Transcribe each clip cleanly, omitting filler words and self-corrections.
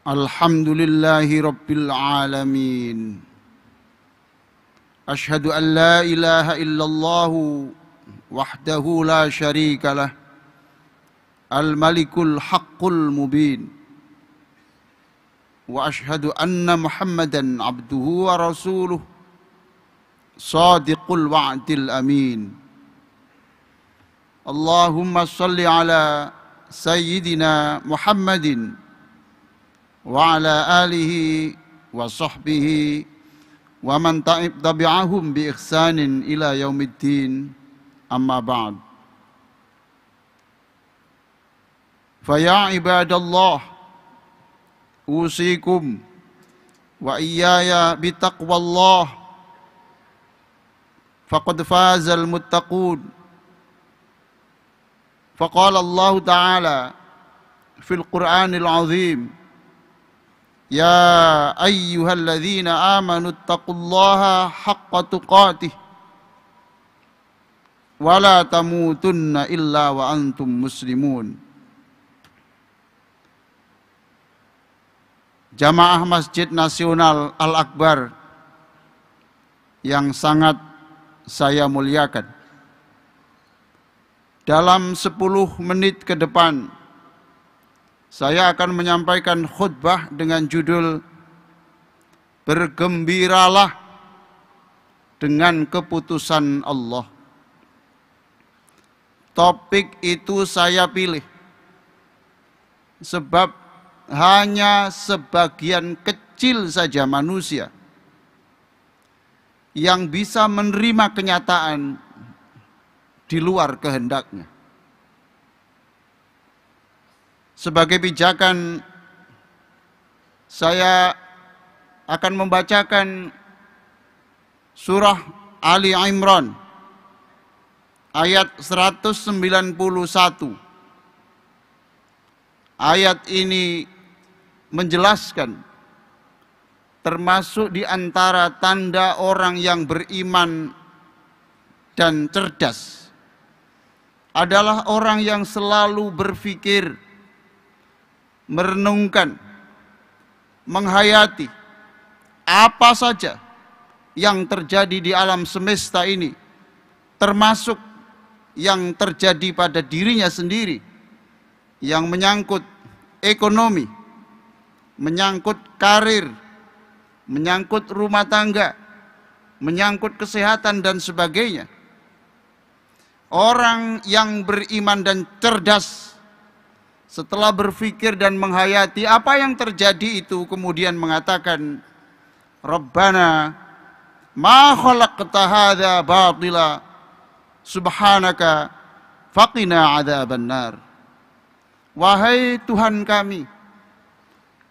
Alhamdulillahi Rabbil Alamin. Ashhadu an la ilaha illallah wahdahu la syarika lah. Al-Malikul Haqqul Mubin. Wa ashhadu anna Muhammadan abduhu wa rasuluh. Sadiqul wa'dil amin. Allahumma salli ala Sayyidina Muhammadin wa ala alihi wa sahbihi wa man tabi'ahum bi ihsanin ila yaumiddin, amma ba'd. Faya ibadallah, usikum wa iyaya bitaqwallah, faqad fazal muttaqun. Faqala Allah Ta'ala fil Qur'anil Azim, Ya ayyuhalladzina amanu taqullaha haqqa tuqatih wa la tamutunna illa wa antum muslimun. Jamaah Masjid Nasional Al-Akbar yang sangat saya muliakan, dalam 10 menit ke depan saya akan menyampaikan khutbah dengan judul Bergembiralah dengan keputusan Allah. Topik itu saya pilih sebab hanya sebagian kecil saja manusia yang bisa menerima kenyataan di luar kehendaknya. Sebagai pijakan, saya akan membacakan surah Ali Imran ayat 191. Ayat ini menjelaskan, termasuk di antara tanda orang yang beriman dan cerdas adalah orang yang selalu berpikir, merenungkan, menghayati apa saja yang terjadi di alam semesta ini, termasuk yang terjadi pada dirinya sendiri, yang menyangkut ekonomi, menyangkut karir, menyangkut rumah tangga, menyangkut kesehatan dan sebagainya. Orang yang beriman dan cerdas setelah berpikir dan menghayati apa yang terjadi itu, kemudian mengatakan, Rabbana ma khalaqta hadza batila subhanaka faqina adzaban nar. Wahai Tuhan kami,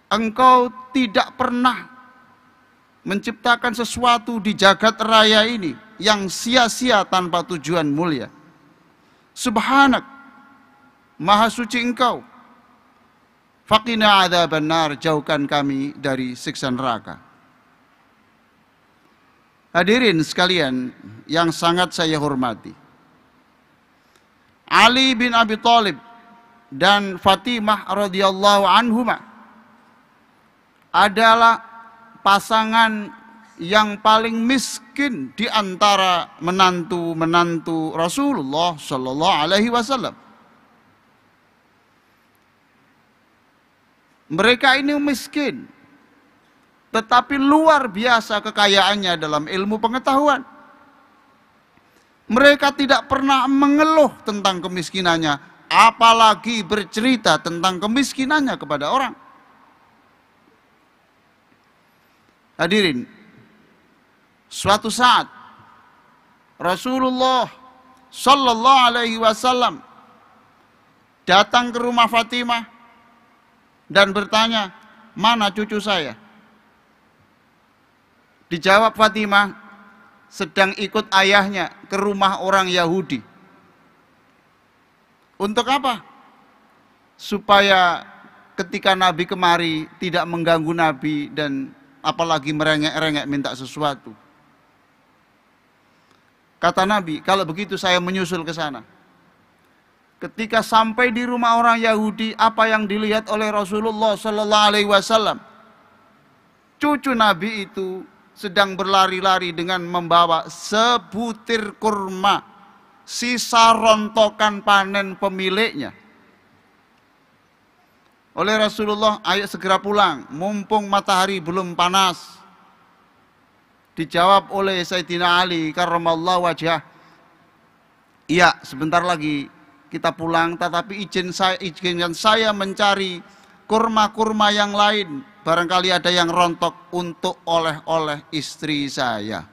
Engkau tidak pernah menciptakan sesuatu di jagat raya ini yang sia-sia tanpa tujuan mulia. Subhanak, Maha suci Engkau. Faqina adzaban nar, jauhkan kami dari siksa neraka. Hadirin sekalian yang sangat saya hormati, Ali bin Abi Thalib dan Fatimah radhiyallahu anhuma adalah pasangan yang paling miskin di antara menantu-menantu Rasulullah sallallahu alaihi wasallam. Mereka ini miskin, tetapi luar biasa kekayaannya dalam ilmu pengetahuan. Mereka tidak pernah mengeluh tentang kemiskinannya, apalagi bercerita tentang kemiskinannya kepada orang. Hadirin, suatu saat Rasulullah sallallahu alaihi wasallam datang ke rumah Fatimah dan bertanya, mana cucu saya? Dijawab Fatimah, sedang ikut ayahnya ke rumah orang Yahudi. Untuk apa? Supaya ketika Nabi kemari tidak mengganggu Nabi dan apalagi merengek-rengek minta sesuatu. Kata Nabi, kalau begitu saya menyusul ke sana. Ketika sampai di rumah orang Yahudi, apa yang dilihat oleh Rasulullah Sallallahu Alaihi Wasallam? Cucu Nabi itu sedang berlari-lari dengan membawa sebutir kurma, sisa rontokan panen pemiliknya. Oleh Rasulullah, ayo segera pulang, mumpung matahari belum panas. Dijawab oleh Sayyidina Ali karramallahu wajhah, iya, sebentar lagi kita pulang, tetapi izinkan saya mencari kurma-kurma yang lain. Barangkali ada yang rontok untuk oleh-oleh istri saya.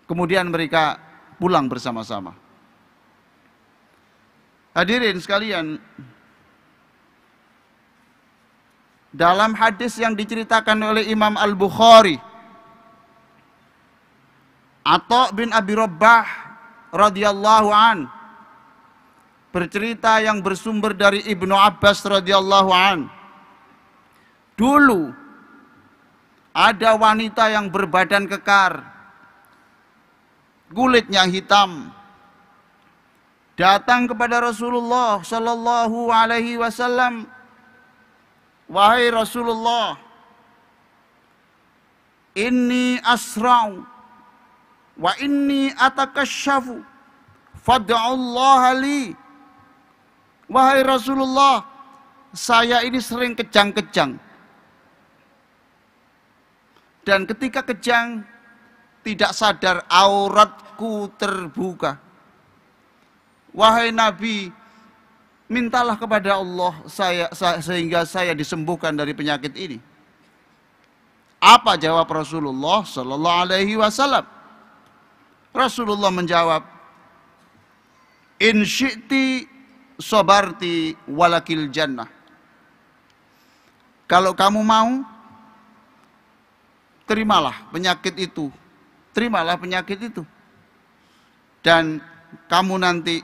Kemudian mereka pulang bersama-sama. Hadirin sekalian, dalam hadis yang diceritakan oleh Imam Al-Bukhari, Atha bin Abi Rabbah radhiyallahu an bercerita yang bersumber dari Ibnu Abbas radhiyallahu an. Dulu ada wanita yang berbadan kekar, kulitnya hitam, datang kepada Rasulullah sallallahu alaihi wasallam, wahai Rasulullah, inni asra'u wa inni atakasyafu fad'allaha li. Wahai Rasulullah, saya ini sering kejang-kejang, dan ketika kejang tidak sadar auratku terbuka. Wahai Nabi, mintalah kepada Allah sehingga saya disembuhkan dari penyakit ini. Apa jawab Rasulullah sallallahu alaihi wasallam? Rasulullah menjawab, in syi'ti sabarti walakil jannah. Kalau kamu mau, terimalah penyakit itu. Terimalah penyakit itu. Dan kamu nanti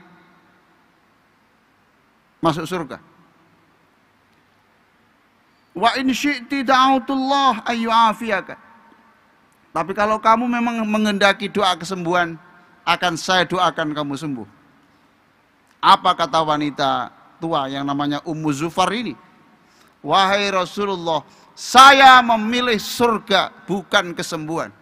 masuk surga. Wa in syi'ti da'autullah ayyu'afiyaka. Tapi kalau kamu memang mengendaki doa kesembuhan, akan saya doakan kamu sembuh. Apa kata wanita tua yang namanya Ummu Zufar ini? Wahai Rasulullah, saya memilih surga bukan kesembuhan.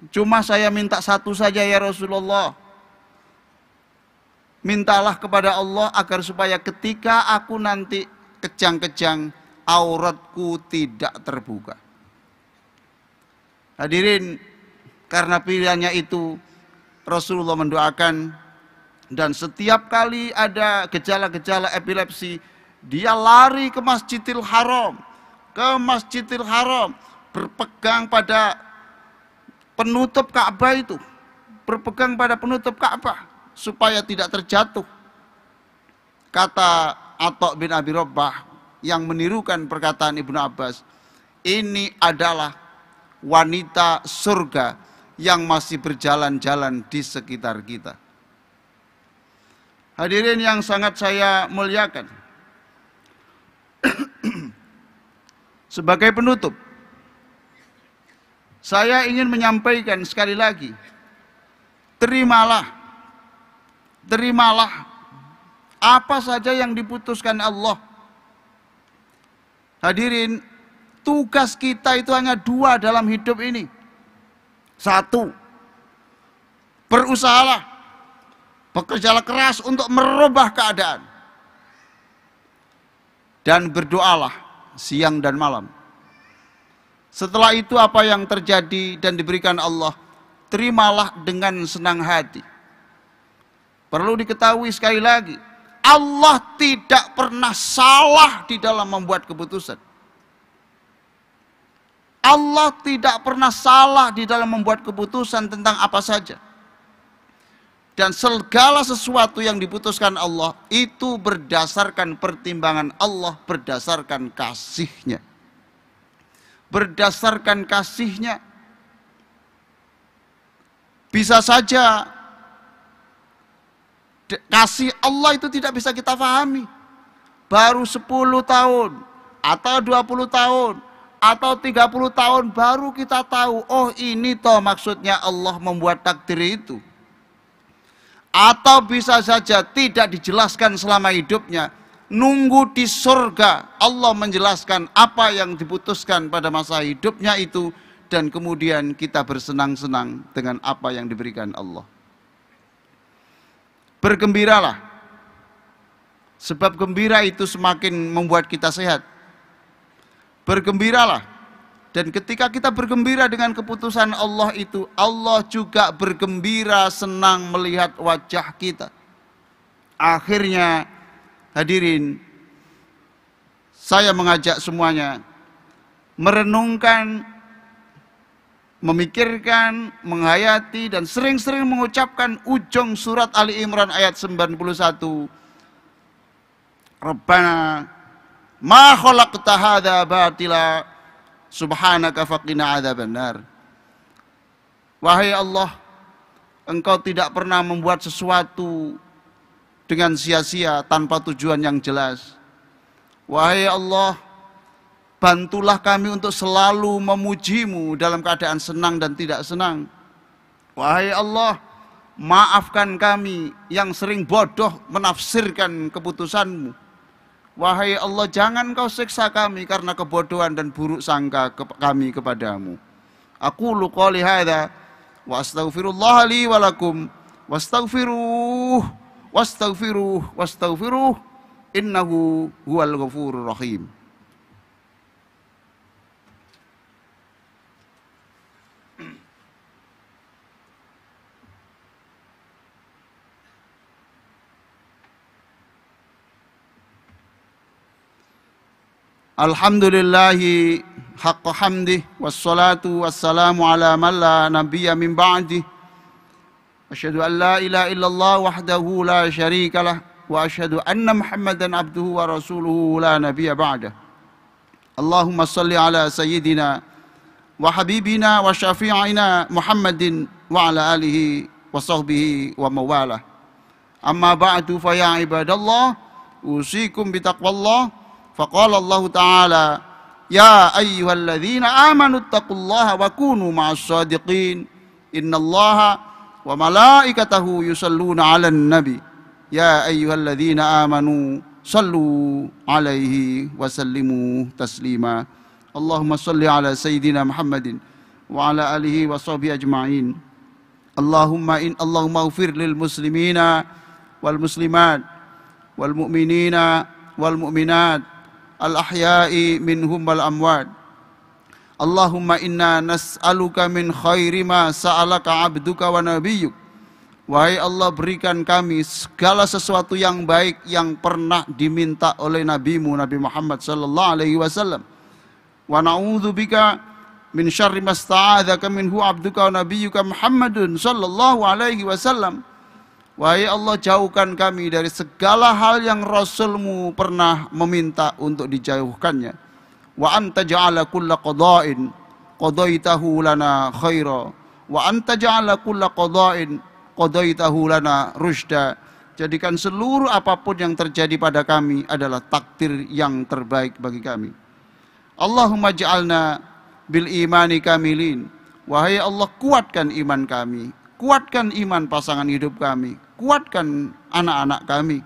Cuma saya minta satu saja ya Rasulullah. Mintalah kepada Allah agar supaya ketika aku nanti kejang-kejang, auratku tidak terbuka. Hadirin, karena pilihannya itu Rasulullah mendoakan, dan setiap kali ada gejala-gejala epilepsi, dia lari ke Masjidil Haram, berpegang pada penutup Ka'bah itu, berpegang pada penutup Ka'bah supaya tidak terjatuh. Kata Atha bin Abi Rabbah yang menirukan perkataan Ibnu Abbas, ini adalah wanita surga yang masih berjalan-jalan di sekitar kita. Hadirin yang sangat saya muliakan, sebagai penutup, saya ingin menyampaikan sekali lagi, terimalah apa saja yang diputuskan Allah. Hadirin, tugas kita itu hanya dua dalam hidup ini. Satu, berusahalah, bekerjalah keras untuk merubah keadaan. Dan berdoalah siang dan malam. Setelah itu apa yang terjadi dan diberikan Allah, terimalah dengan senang hati. Perlu diketahui sekali lagi, Allah tidak pernah salah di dalam membuat keputusan. Allah tidak pernah salah di dalam membuat keputusan tentang apa saja. Dan segala sesuatu yang diputuskan Allah itu berdasarkan pertimbangan Allah, berdasarkan kasih-Nya. Berdasarkan kasih-Nya. Bisa saja kasih Allah itu tidak bisa kita pahami. Baru 10 tahun atau 20 tahun atau 30 tahun baru kita tahu, oh ini toh maksudnya Allah membuat takdir itu. Atau bisa saja tidak dijelaskan selama hidupnya, nunggu di surga Allah menjelaskan apa yang diputuskan pada masa hidupnya itu, dan kemudian kita bersenang-senang dengan apa yang diberikan Allah. Bergembiralah, sebab gembira itu semakin membuat kita sehat. Bergembiralah, dan ketika kita bergembira dengan keputusan Allah itu, Allah juga bergembira senang melihat wajah kita. Akhirnya hadirin, saya mengajak semuanya merenungkan, memikirkan, menghayati, dan sering-sering mengucapkan ujung surat Ali Imran ayat 91. Rabbana ma khalaqta hadza batila subhanaka faqina adzabannar. Wahai Allah, Engkau tidak pernah membuat sesuatu dengan sia-sia tanpa tujuan yang jelas. Wahai Allah, bantulah kami untuk selalu memuji-Mu dalam keadaan senang dan tidak senang. Wahai Allah, maafkan kami yang sering bodoh menafsirkan keputusan-Mu. Wahai Allah, jangan Kau siksa kami karena kebodohan dan buruk sangka kami kepadamu. Aqulu qouli hadza wa astaghfirullah li wa lakum wastaghfiruh wastaghfiruh wastaghfiruh innahu huwal ghafurur rahim. Alhamdulillahi haqqa hamdih, wassalatu wassalamu ala man la nabiyya min ba'dih. Asyhadu an la ilaha illallah wahdahu la syarika lah, wa asyhadu anna Muhammadan abduhu wa rasuluhu la nabiyya ba'dah. Allahumma salli ala sayyidina wa habibina wa syafi'ina Muhammadin wa ala alihi wa sahbihi wa mawalah. Amma ba'du fa ya ibadallah, usikum bitaqwallah. Faqala Allah Ta'ala, ya ayyuhalladzina amanu taqullaha wa kunu ma'as sadiqin, innallaha wa malaikatahu yusalluna 'alan nabi, ya ayyuhalladzina amanu sallu 'alaihi wa sallimu taslima. Allahumma salli ala sayyidina Muhammadin wa ala alihi wa sahbihi ajma'in. Allahumma ighfir lil muslimina wal muslimat wal mu'minina wal mu'minat al-ahya'i minhum wal amwat. Allahumma inna nas'aluka min khairi ma sa'alaka abduka wa nabiyyuk. Wahai Allah, berikan kami segala sesuatu yang baik yang pernah diminta oleh nabimu Nabi Muhammad sallallahu alaihi wasallam. Wa na'udzubika min syarri ma sta'adzaka minhu abduka wa nabiyyuka Muhammadun sallallahu alaihi wasallam. Wahai Allah, jauhkan kami dari segala hal yang Rasulmu pernah meminta untuk dijauhkannya. Wa anta ja'ala kulla qada'in qadaitahu lana khaira, wa anta ja'ala kulla qada'in qadaitahu lana rusyda. Jadikan seluruh apapun yang terjadi pada kami adalah takdir yang terbaik bagi kami. Allahumma ja'alna bil imani kamilin. Wahai Allah, kuatkan iman kami, kuatkan iman pasangan hidup kami, kuatkan anak-anak kami.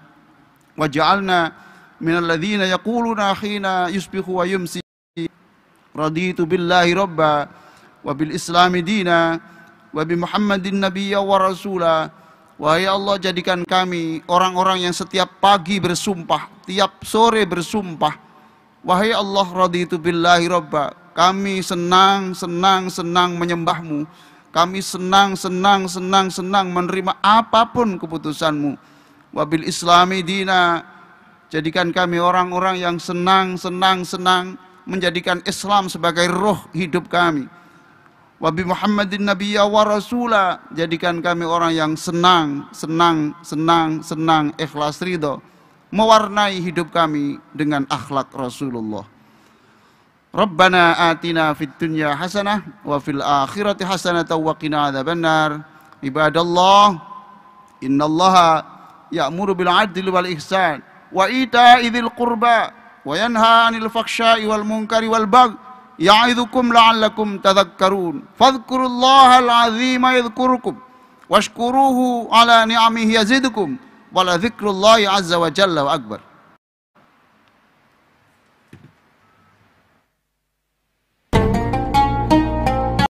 Waj'alna minal ladzina yaquluna khina yusbihu wa yumsi raditu billahi rabba wa bil islami dina wa bi Muhammadin nabiyya wa rasula. Wahai Allah, jadikan kami orang-orang yang setiap pagi bersumpah, tiap sore bersumpah, wahai Allah, raditu billahi rabba, kami senang menyembahmu. Kami senang menerima apapun keputusanmu. Wabil islami dina, jadikan kami orang-orang yang senang menjadikan Islam sebagai roh hidup kami. Wabi Muhammadin nabiyya wa rasula, jadikan kami orang yang senang, ikhlas ridho, mewarnai hidup kami dengan akhlak Rasulullah. Rabbana atina fid dunya hasanah wa fil akhirati hasanah wa qina adzabannar. Ibadallah, innallaha ya'muru bil 'adli wal ihsan wa ita'i dzil qurba wa yanha 'anil fahsya'i wal munkari wal baghi ya'idzukum la'allakum tadhakkarun. Fadhkurullahal 'azima yadhkurukum washkuruhu 'ala ni'amihi yazidukum wa la dzikrullahi 'azza wa jalla wa akbar.